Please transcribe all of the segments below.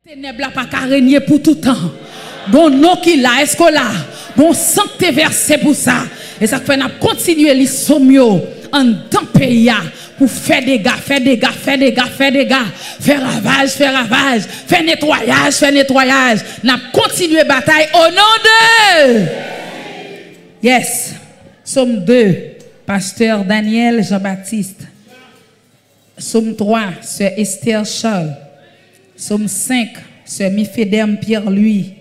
Ténèbres n'a pas qu'à régner pour tout temps. Bon nom qu'il a, est-ce qu'on l'a? Bon sang t'es versé pour ça. Et ça fait qu'on continuer les sommios en dans pays pour faire des gars, faire ravage, faire nettoyage. N'a continuer bataille au nom de Yes. Somme 2, pasteur Daniel Jean-Baptiste. Somme 3, sœur Esther Charles. Somme 5, sœur Mifedem Pierre-Louis.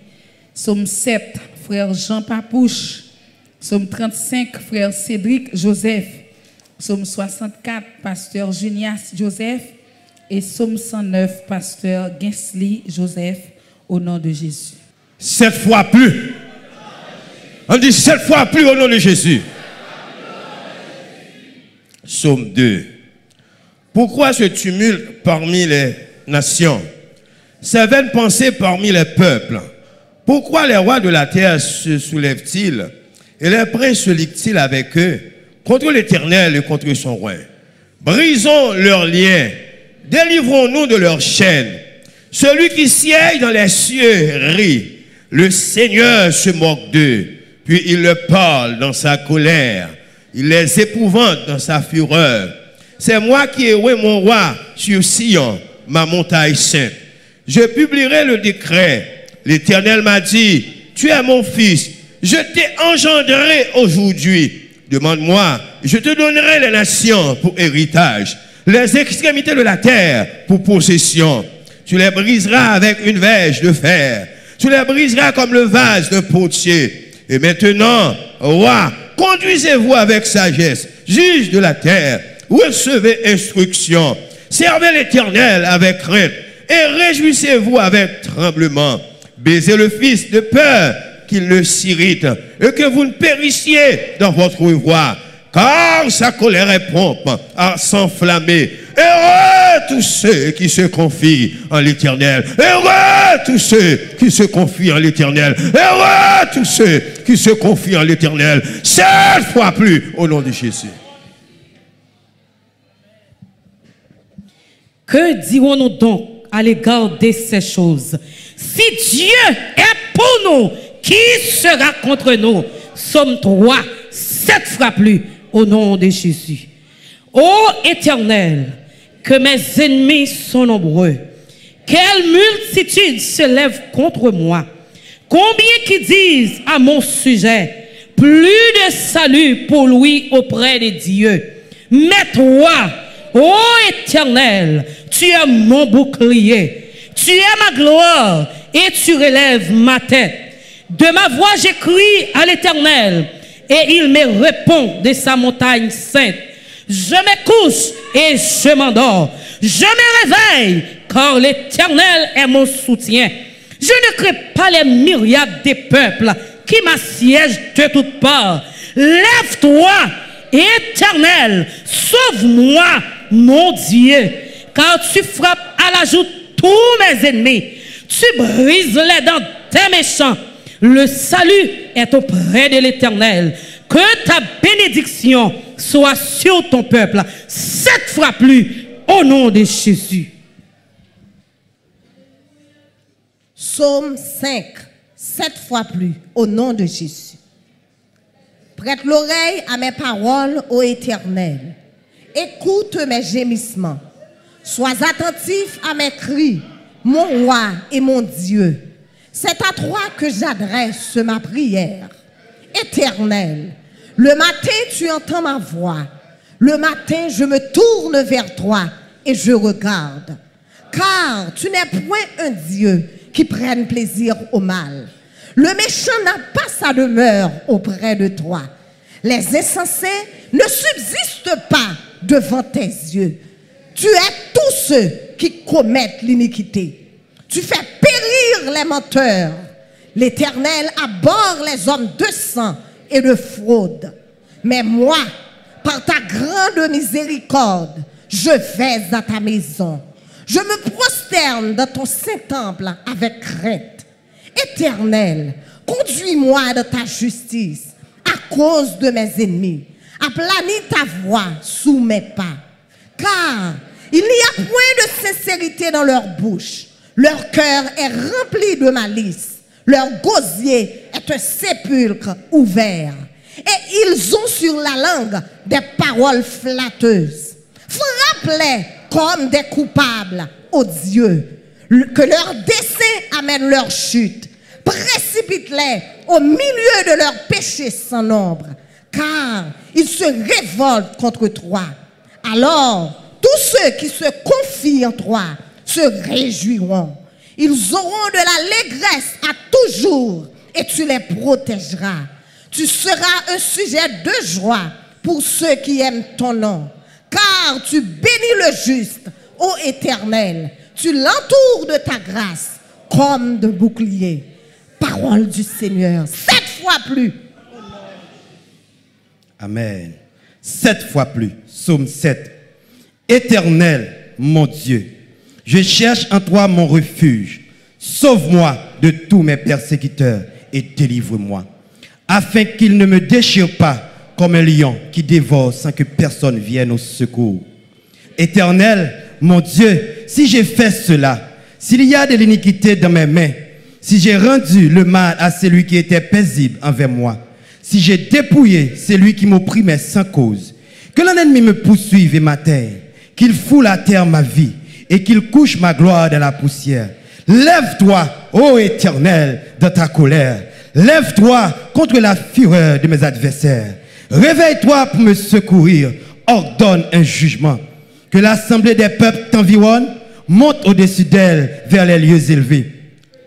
Somme 7, frère Jean Papouche. Somme 35, frère Cédric Joseph. Somme 64, pasteur Junias Joseph. Et Somme 109, pasteur Gensly Joseph, au nom de Jésus. 7 fois plus. On dit 7 fois plus au nom de Jésus. Somme 2. Pourquoi ce tumulte parmi les nations? Ces vaines pensées parmi les peuples? Pourquoi les rois de la terre se soulèvent-ils et les princes se liguent-ils avec eux contre l'Éternel et contre son roi? Brisons leurs liens, délivrons-nous de leurs chaînes. Celui qui siège dans les cieux rit, le Seigneur se moque d'eux, puis il leur parle dans sa colère, il les épouvante dans sa fureur. C'est moi qui ai oué mon roi sur Sion, ma montagne sainte. Je publierai le décret. L'Éternel m'a dit, tu es mon fils, je t'ai engendré aujourd'hui. Demande-moi, je te donnerai les nations pour héritage, les extrémités de la terre pour possession. Tu les briseras avec une verge de fer. Tu les briseras comme le vase d'un potier. Et maintenant, roi, conduisez-vous avec sagesse, juge de la terre, recevez instruction, servez l'Éternel avec crainte et réjouissez-vous avec tremblement. Baisez le Fils de peur qu'il ne s'irrite et que vous ne périssiez dans votre voie, car sa colère est prompte à s'enflammer. Heureux tous ceux qui se confient en l'Éternel. Heureux tous ceux qui se confient en l'Éternel. Heureux tous ceux qui se confient en l'Éternel. 7 fois plus au nom de Jésus. Que dirons-nous donc à l'égard de ces choses? Si Dieu est pour nous, qui sera contre nous? Somme 3, 7 fois plus au nom de Jésus. Ô Éternel, que mes ennemis sont nombreux. Quelle multitude se lève contre moi. Combien qui disent à mon sujet, plus de salut pour lui auprès de Dieu. Mais toi, ô Éternel, tu es mon bouclier, tu es ma gloire et tu relèves ma tête. De ma voix j'écris à l'Éternel et il me répond de sa montagne sainte. Je me couche et je m'endors. Je me réveille car l'Éternel est mon soutien. Je ne crains pas les myriades des peuples qui m'assiègent de toutes parts. Lève-toi, Éternel, sauve-moi, mon Dieu, car tu frappes à la joue tous mes ennemis. Tu brises les dents des méchants. Le salut est auprès de l'Éternel. Que ta bénédiction soit sur ton peuple 7 fois plus au nom de Jésus. Psaume 5, 7 fois plus au nom de Jésus. Prête l'oreille à mes paroles, ô Éternel. Écoute mes gémissements. Sois attentif à mes cris, mon roi et mon Dieu. C'est à toi que j'adresse ma prière. Éternel, le matin tu entends ma voix. Le matin je me tourne vers toi et je regarde. Car tu n'es point un Dieu qui prenne plaisir au mal. Le méchant n'a pas sa demeure auprès de toi. Les insensés ne subsistent pas devant tes yeux. Tu es tous ceux qui commettent l'iniquité. Tu fais périr les menteurs. L'Éternel abhorre les hommes de sang et de fraude. Mais moi, par ta grande miséricorde, je vais à ta maison. Je me prosterne dans ton saint-temple avec crainte. Éternel, conduis-moi de ta justice à cause de mes ennemis. Aplanis ta voix sous mes pas. Car il n'y a point de sincérité dans leur bouche. Leur cœur est rempli de malice. Leur gosier est un sépulcre ouvert. Et ils ont sur la langue des paroles flatteuses. Frappe-les comme des coupables, ô Dieu, que leur dessein amène leur chute. Précipite-les au milieu de leurs péchés sans nombre, car ils se révoltent contre toi. Alors, tous ceux qui se confient en toi se réjouiront. Ils auront de l'allégresse à toujours et tu les protégeras. Tu seras un sujet de joie pour ceux qui aiment ton nom, car tu bénis le juste, ô Éternel. Tu l'entoures de ta grâce comme de bouclier. Parole du Seigneur, 7 fois plus. Amen. 7 fois plus. Psaume 7. Éternel, mon Dieu, je cherche en toi mon refuge. Sauve-moi de tous mes persécuteurs et délivre-moi, afin qu'ils ne me déchirent pas comme un lion qui dévore sans que personne vienne au secours. Éternel, mon Dieu, si j'ai fait cela, s'il y a de l'iniquité dans mes mains, si j'ai rendu le mal à celui qui était paisible envers moi, si j'ai dépouillé celui qui m'opprimait sans cause, que l'ennemi me poursuive et m'atteigne, qu'il foule à terre ma vie et qu'il couche ma gloire dans la poussière. Lève-toi, ô Éternel, dans ta colère. Lève-toi contre la fureur de mes adversaires. Réveille-toi pour me secourir. Ordonne un jugement. Que l'assemblée des peuples t'environne, monte au-dessus d'elle vers les lieux élevés.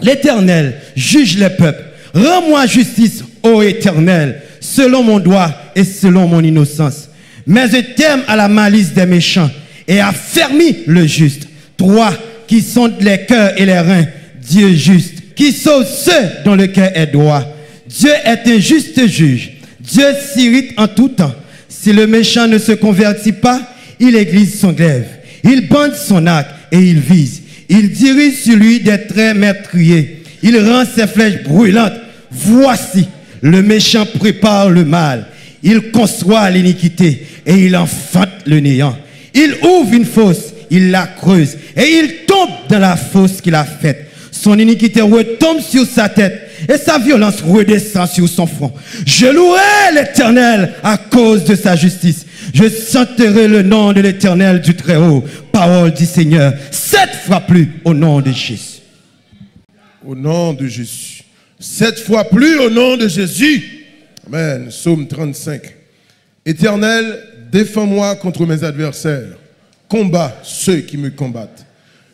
L'Éternel juge les peuples. Rends-moi justice, ô Éternel, selon mon droit et selon mon innocence. Mais je t'aime à la malice des méchants et affermis le juste. Toi qui sondes les cœurs et les reins, Dieu juste, qui sauve ceux dont le cœur est droit. Dieu est un juste juge. Dieu s'irrite en tout temps. Si le méchant ne se convertit pas, il aiguise son glaive. Il bande son arc et il vise. Il dirige sur lui des traits meurtriers. Il rend ses flèches brûlantes. Voici, le méchant prépare le mal. Il conçoit l'iniquité et il enfante le néant. Il ouvre une fosse, il la creuse et il tombe dans la fosse qu'il a faite. Son iniquité retombe sur sa tête et sa violence redescend sur son front. Je louerai l'Éternel à cause de sa justice. Je chanterai le nom de l'Éternel du Très-Haut. Parole du Seigneur, 7 fois plus au nom de Jésus. Au nom de Jésus. 7 fois plus au nom de Jésus. Amen. Psaume 35. Éternel, défends-moi contre mes adversaires. Combat ceux qui me combattent.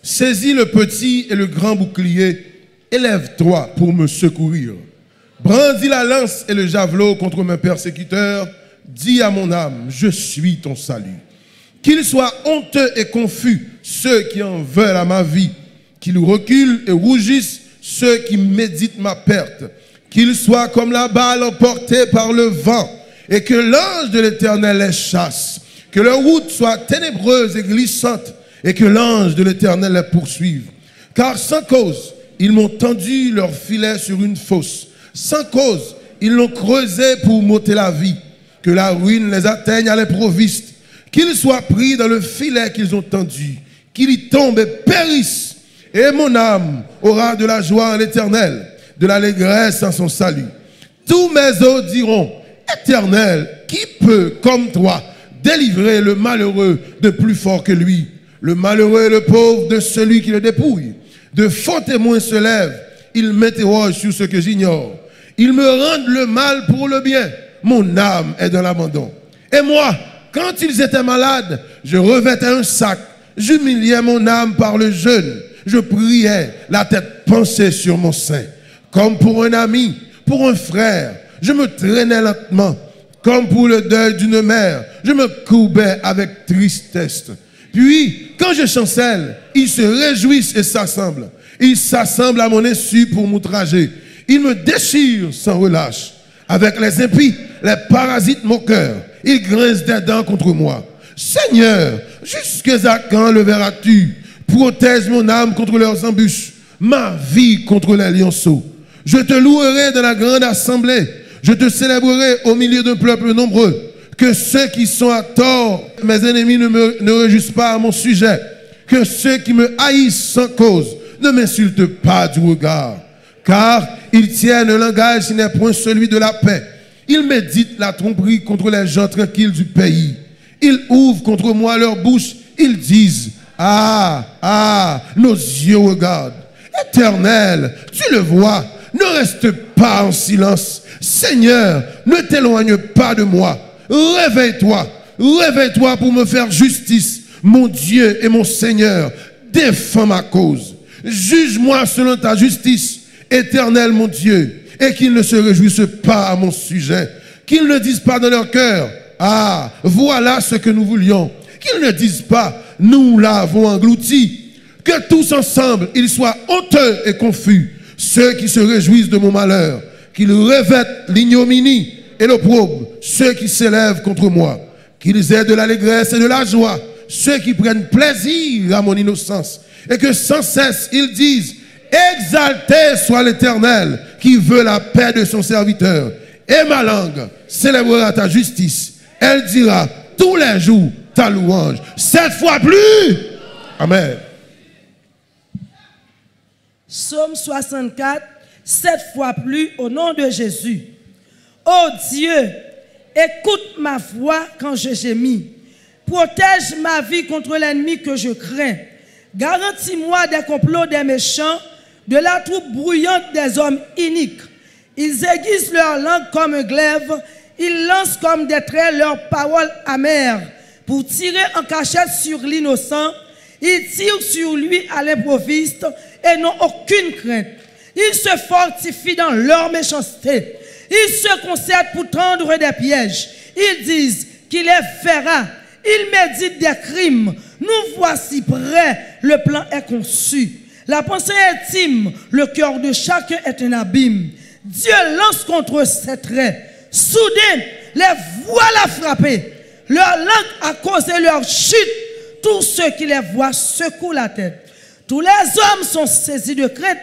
Saisis le petit et le grand bouclier. Élève-toi pour me secourir. Brandis la lance et le javelot contre mes persécuteurs. Dis à mon âme, je suis ton salut. Qu'ils soient honteux et confus ceux qui en veulent à ma vie. Qu'ils reculent et rougissent ceux qui méditent ma perte. Qu'ils soient comme la balle emportée par le vent et que l'ange de l'Éternel les chasse. Que leur route soit ténébreuse et glissante et que l'ange de l'Éternel les poursuive. Car sans cause, ils m'ont tendu leur filet sur une fosse. Sans cause, ils l'ont creusé pour m'ôter la vie. Que la ruine les atteigne à l'improviste. Qu'ils soient pris dans le filet qu'ils ont tendu. Qu'ils y tombent et périssent. Et mon âme aura de la joie en l'Éternel, de l'allégresse en son salut. Tous mes os diront, Éternel, qui peut, comme toi, délivrer le malheureux de plus fort que lui? Le malheureux et le pauvre de celui qui le dépouille. De faux témoins se lèvent. Ils m'interrogent sur ce que j'ignore. Ils me rendent le mal pour le bien. Mon âme est dans l'abandon. Et moi, quand ils étaient malades, je revêtais un sac. J'humiliais mon âme par le jeûne. Je priais, la tête penchée sur mon sein. Comme pour un ami, pour un frère, je me traînais lentement. Comme pour le deuil d'une mère, je me courbais avec tristesse. Puis, quand je chancelle, ils se réjouissent et s'assemblent. Ils s'assemblent à mon insu pour m'outrager. Ils me déchirent sans relâche. Avec les impies, les parasites mon cœur. Ils grincent des dents contre moi. Seigneur, jusqu'à quand le verras-tu? Protège mon âme contre leurs embûches, ma vie contre les lionceaux. Je te louerai dans la grande assemblée. Je te célébrerai au milieu d'un peuple nombreux. Que ceux qui sont à tort, mes ennemis, ne réjouissent pas à mon sujet. Que ceux qui me haïssent sans cause ne m'insulte pas du regard, car ils tiennent un langage qui n'est point celui de la paix. Ils méditent la tromperie contre les gens tranquilles du pays. Ils ouvrent contre moi leur bouche, ils disent, ah, nos yeux regardent. Éternel, tu le vois, ne reste pas en silence. Seigneur, ne t'éloigne pas de moi. Réveille-toi pour me faire justice. Mon Dieu et mon Seigneur, défends ma cause. Juge-moi selon ta justice, Éternel mon Dieu, et qu'ils ne se réjouissent pas à mon sujet. Qu'ils ne disent pas dans leur cœur, ah, voilà ce que nous voulions. Qu'ils ne disent pas, nous l'avons englouti. Que tous ensemble, ils soient honteux et confus, ceux qui se réjouissent de mon malheur. Qu'ils revêtent l'ignominie et l'opprobre, ceux qui s'élèvent contre moi. Qu'ils aient de l'allégresse et de la joie, ceux qui prennent plaisir à mon innocence. Et que sans cesse, ils disent, exalté soit l'Éternel, qui veut la paix de son serviteur. Et ma langue célébrera ta justice. Elle dira tous les jours ta louange. 7 fois plus. Amen. Psaume 64, 7 fois plus au nom de Jésus. Ô Dieu, écoute ma voix quand je gémis. Protège ma vie contre l'ennemi que je crains. Garantis-moi des complots des méchants, de la troupe bruyante des hommes iniques. Ils aiguisent leur langue comme un glaive, ils lancent comme des traits leurs paroles amères pour tirer en cachette sur l'innocent. Ils tirent sur lui à l'improviste et n'ont aucune crainte. Ils se fortifient dans leur méchanceté. Ils se concertent pour tendre des pièges. Ils disent qu'il les fera. Ils méditent des crimes. Nous voici prêts. Le plan est conçu. La pensée intime, le cœur de chacun est un abîme. Dieu lance contre eux ses traits. Soudain, les voilà frappés. Leur langue a causé leur chute. Tous ceux qui les voient secouent la tête. Tous les hommes sont saisis de crainte.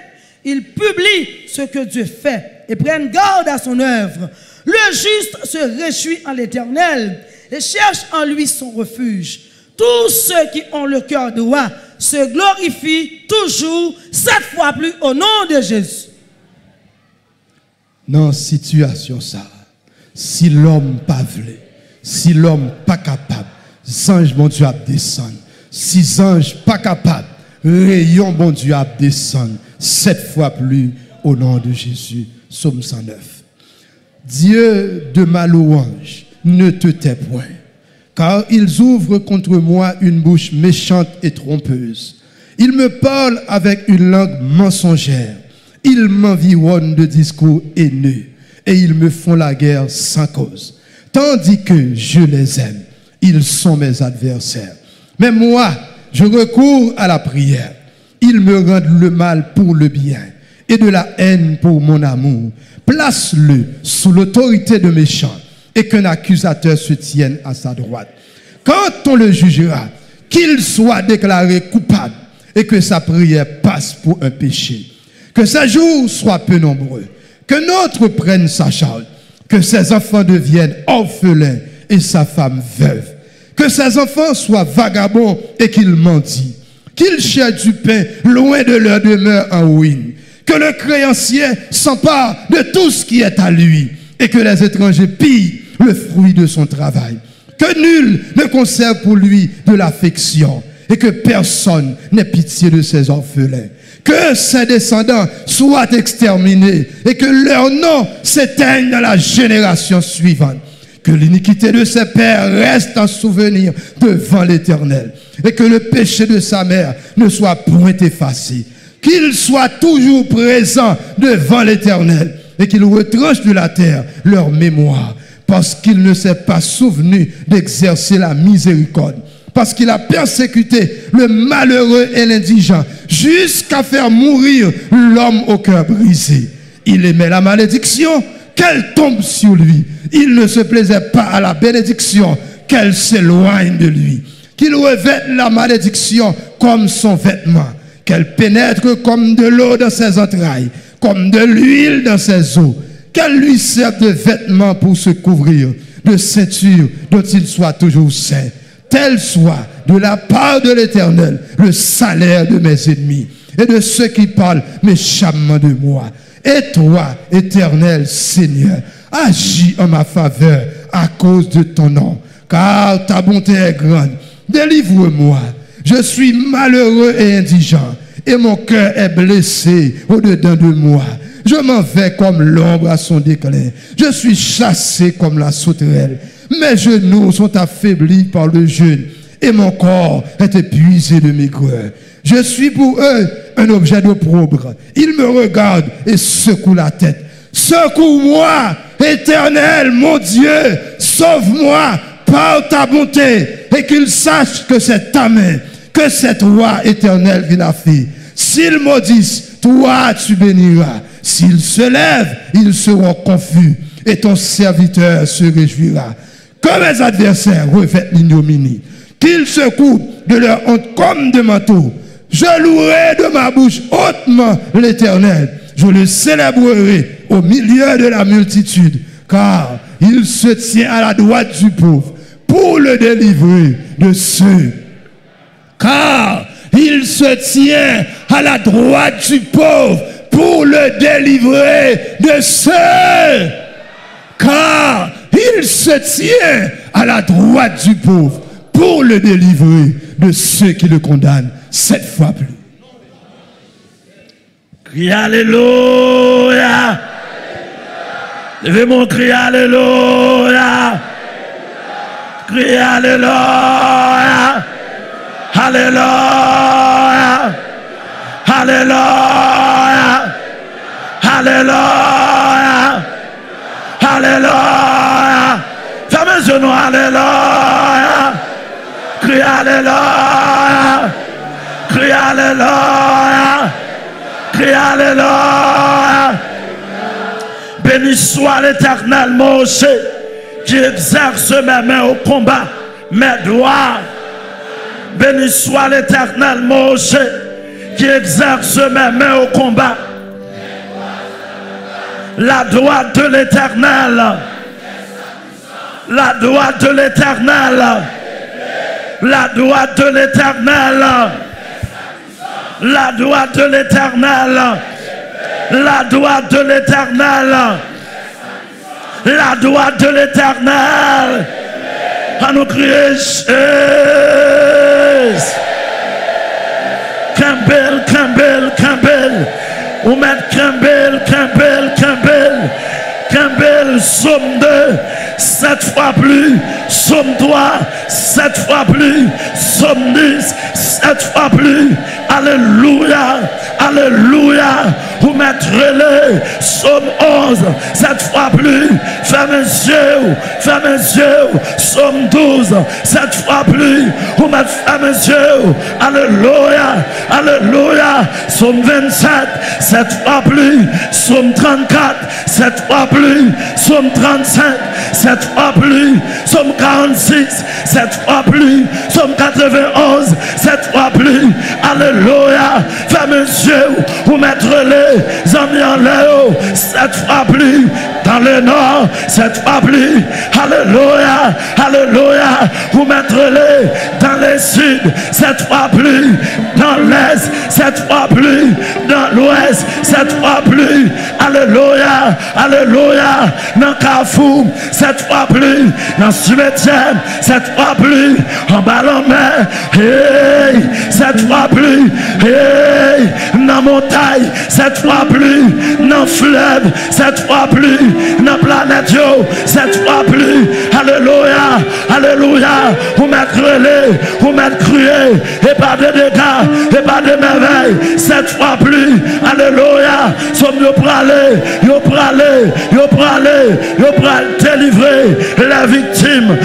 Ils publient ce que Dieu fait et prennent garde à son œuvre. Le juste se réjouit en l'Éternel et cherche en lui son refuge. Tous ceux qui ont le cœur droit se glorifient toujours 7 fois plus au nom de Jésus. Dans situation ça, si l'homme pas voulu, si l'homme pas capable, ange bon Dieu a descendre. Si ange pas capable, rayon bon Dieu a descendre 7 fois plus au nom de Jésus. Psaume 109. Dieu de ma louange, ne te tais point, car ils ouvrent contre moi une bouche méchante et trompeuse. Ils me parlent avec une langue mensongère. Ils m'environnent de discours haineux et ils me font la guerre sans cause. Tandis que je les aime, ils sont mes adversaires. Mais moi, je recours à la prière. Ils me rendent le mal pour le bien et de la haine pour mon amour. Place-le sous l'autorité de méchants et qu'un accusateur se tienne à sa droite. Quand on le jugera, qu'il soit déclaré coupable et que sa prière passe pour un péché. Que ses jours soient peu nombreux. Que notre prenne sa charge. Que ses enfants deviennent orphelins et sa femme veuve. Que ses enfants soient vagabonds et qu'ils mendient. Qu'ils cherchent du pain loin de leur demeure en ruine. Que le créancier s'empare de tout ce qui est à lui. Et que les étrangers pillent le fruit de son travail. Que nul ne conserve pour lui de l'affection. Et que personne n'ait pitié de ses orphelins. Que ses descendants soient exterminés et que leur nom s'éteigne dans la génération suivante. Que l'iniquité de ses pères reste en souvenir devant l'Éternel et que le péché de sa mère ne soit point effacé. Qu'il soit toujours présent devant l'Éternel et qu'il retranche de la terre leur mémoire parce qu'il ne s'est pas souvenu d'exercer la miséricorde. Parce qu'il a persécuté le malheureux et l'indigent jusqu'à faire mourir l'homme au cœur brisé. Il aimait la malédiction, qu'elle tombe sur lui. Il ne se plaisait pas à la bénédiction, qu'elle s'éloigne de lui. Qu'il revête la malédiction comme son vêtement, qu'elle pénètre comme de l'eau dans ses entrailles, comme de l'huile dans ses os, qu'elle lui serve de vêtement pour se couvrir, de ceinture dont il soit toujours saint. Tel soit de la part de l'Éternel le salaire de mes ennemis et de ceux qui parlent méchamment de moi. Et toi, éternel Seigneur, agis en ma faveur à cause de ton nom, car ta bonté est grande. Délivre-moi. Je suis malheureux et indigent, et mon cœur est blessé au-dedans de moi. Je m'en vais comme l'ombre à son déclin. Je suis chassé comme la sauterelle. Mes genoux sont affaiblis par le jeûne, et mon corps est épuisé de maigreur. Je suis pour eux un objet d'opprobre. Ils me regardent et secouent la tête. Secoue-moi, éternel, mon Dieu, sauve-moi par ta bonté, et qu'ils sachent que c'est ta main, que cette roi éternelle qui l'a fait. S'ils maudissent, toi tu béniras. S'ils se lèvent, ils seront confus, et ton serviteur se réjouira. Que mes adversaires revêtent l'ignominie, qu'ils se coupent de leur honte comme de manteau. Je louerai de ma bouche hautement l'Éternel. Je le célébrerai au milieu de la multitude, car il se tient à la droite du pauvre pour le délivrer de ceux. Car il se tient à la droite du pauvre pour le délivrer de ceux. Car il se tient à la droite du pauvre pour le délivrer de ceux qui le condamnent 7 fois plus. Crie Alléluia. Levez mon cri Alléluia. Crie Alléluia. Alléluia. Alléluia. Alléluia. Alléluia. Fermez les genoux. Alléluia. Crie Alléluia. Crie Alléluia. Crie Alléluia. Béni soit l'Éternel, Moshe, qui exerce mes mains au combat, mes doigts. Béni soit l'Éternel, Moshe, qui exerce mes mains au combat. La droite de l'Éternel. La droite de l'Éternel. La droite de l'Éternel. La droite de l'Éternel. La droite de l'Éternel. La droite de l'Éternel. À nous crier Jésus. Campbell, Campbell, Campbell. Ou mettre Campbell, Campbell, Campbell. Campbell, somme 2, 7 fois plus. Somme 3, 7 fois plus. Somme 10, 7 fois plus. Alléluia. Alléluia. Vous mettrez-le. Somme 11, 7 fois plus. Fermez les yeux. Fermez les yeux. Somme 12, 7 fois plus. Vous mettez fermez les yeux. Alléluia. Alléluia. Somme 27, 7 fois plus. Somme 34, 7 fois plus. Somme 35, 7 fois plus. Somme 46, 7 fois plus. Somme 91, 7 fois plus. Alléluia. Fermez les yeux. Vous mettrez-les amis en l'air. 7 fois plus. Dans le nord, 7 fois plus. Alléluia. Alléluia. Vous mettrez-les dans le sud, 7 fois plus. Dans l'est, 7 fois plus. Dans l'ouest, 7 fois plus. Alléluia. Alléluia. Dans Carrefour, 7 fois plus. Dans cimetière, 7 fois plus. En ballon-mer, hey, 7 fois plus. Hey, dans montagne, 7 fois plus. Dans fleuve, 7 fois plus. Dans planète, 7 fois plus. Alléluia. Alléluia. Vous mettrez-les, vous mettre crier. Et pas de dégâts, et pas de merveilles. 7 fois plus. Alléluia. Sommes nous pralés, nous pralés, nous pralés, nous pralés délivrer les victimes.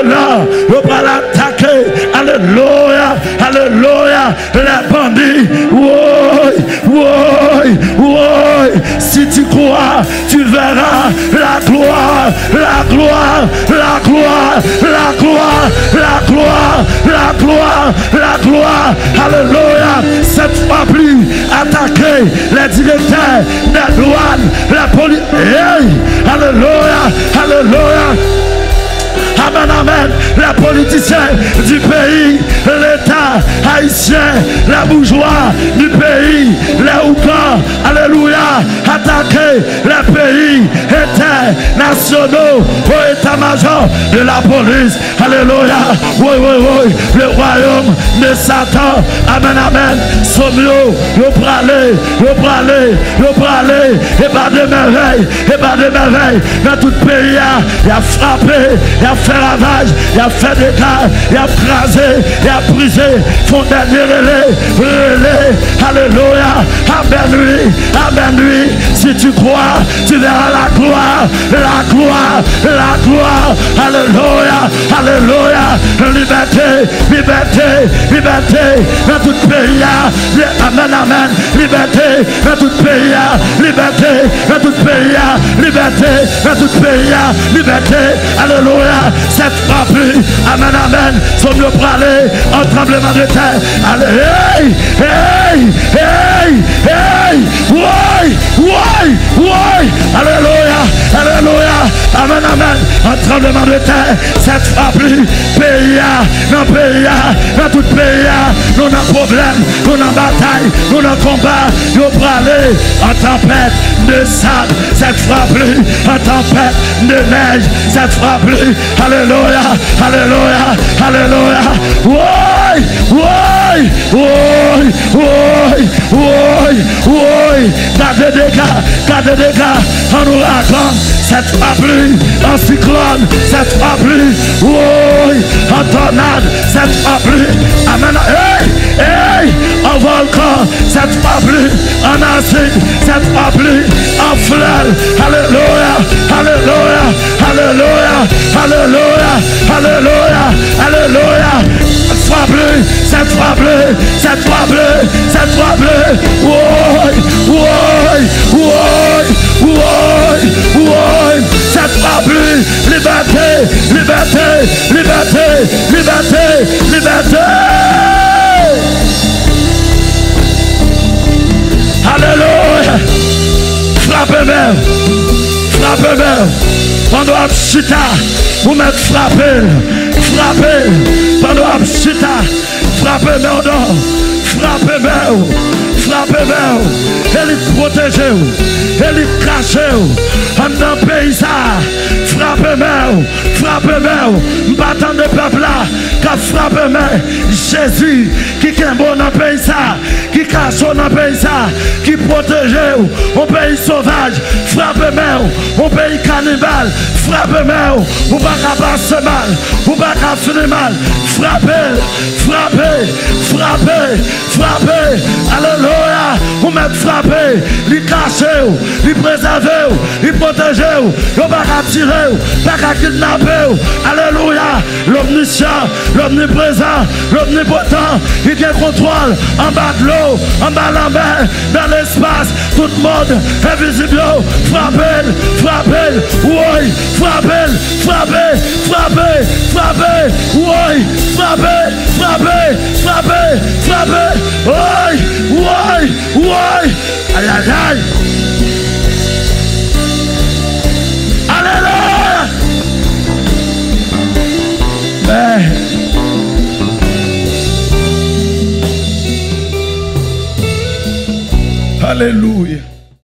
Là, nous pralés attaquer. Alléluia. Alléluia. Les bandits. Oui, oui, oui. Si tu crois, tu verras la gloire, la gloire, la gloire, la gloire, la gloire, la gloire, la gloire. Alléluia. 7 fois plus attaquer les directeurs des douanes, la police. Hey. Alléluia. Alléluia. Amen, amen. Les politiciens du pays, l'État haïtien, les bourgeois du pays, les oukas, alléluia, attaquer les pays internationaux au état-major de la police, alléluia, oui, oui, oui, le royaume de Satan, amen, amen, sommes-nous, le bralé, et pas de merveille, dans tout pays, il a frappé, il a fait ravage, il a fait des dégâts, il a crasé, il a brisé, fond dernier relais, alléluia, amen lui, si tu crois, tu verras la gloire, alléluia, liberté, dans tout pays, amen, liberté, dans tout pays, liberté, dans tout pays, liberté, dans tout pays, liberté, alléluia, cette frappe, amen, sommes-nous parler en tremblement de terre, allez, oui, alléluia, amen, en tremblement de terre, cette frappe, pays, dans tout pays, nous avons problème, nous avons bataille, nous avons combat, nous parler en tempête de sable, cette frappe, en tempête de neige, cette frappe, alléluia, garde des dégâts, en ouragan, cette frappe, en cyclone, cette frappe, en tornade, cette frappe, amen, en volcan, cette frappe, en acide, cette frappe, en fleur, alléluia, cette frappe, cette frappe, liberté, alléluia, frappez même, pendant la chita, vous mettez frapper, pendant la chita, frappez même, elle protège, elle cache, en dans pays ça, frappez même, battant de peuple là, qui frappe même, Jésus, qui est bon dans pays ça, qui cache dans pays ça, qui protège, au pays sauvage, frappez même, au pays cannibale, frappez même, ou pas qu'à passer mal, ou pas qu'à finir mal, frappez, alléluia, vous m'êtes frappé, lui cacher, lui préserver, lui protéger, vous pas qu'à tirer, pas qu'à kidnapper, alléluia, l'omniscient, l'omniprésent, l'omnipotent, il tient contrôle en bas de l'eau, en bas de la mer, dans l'espace, tout le monde invisible, frappez, oui, frappez, oui, frappez, oui, aïe, alléluia, alléluia.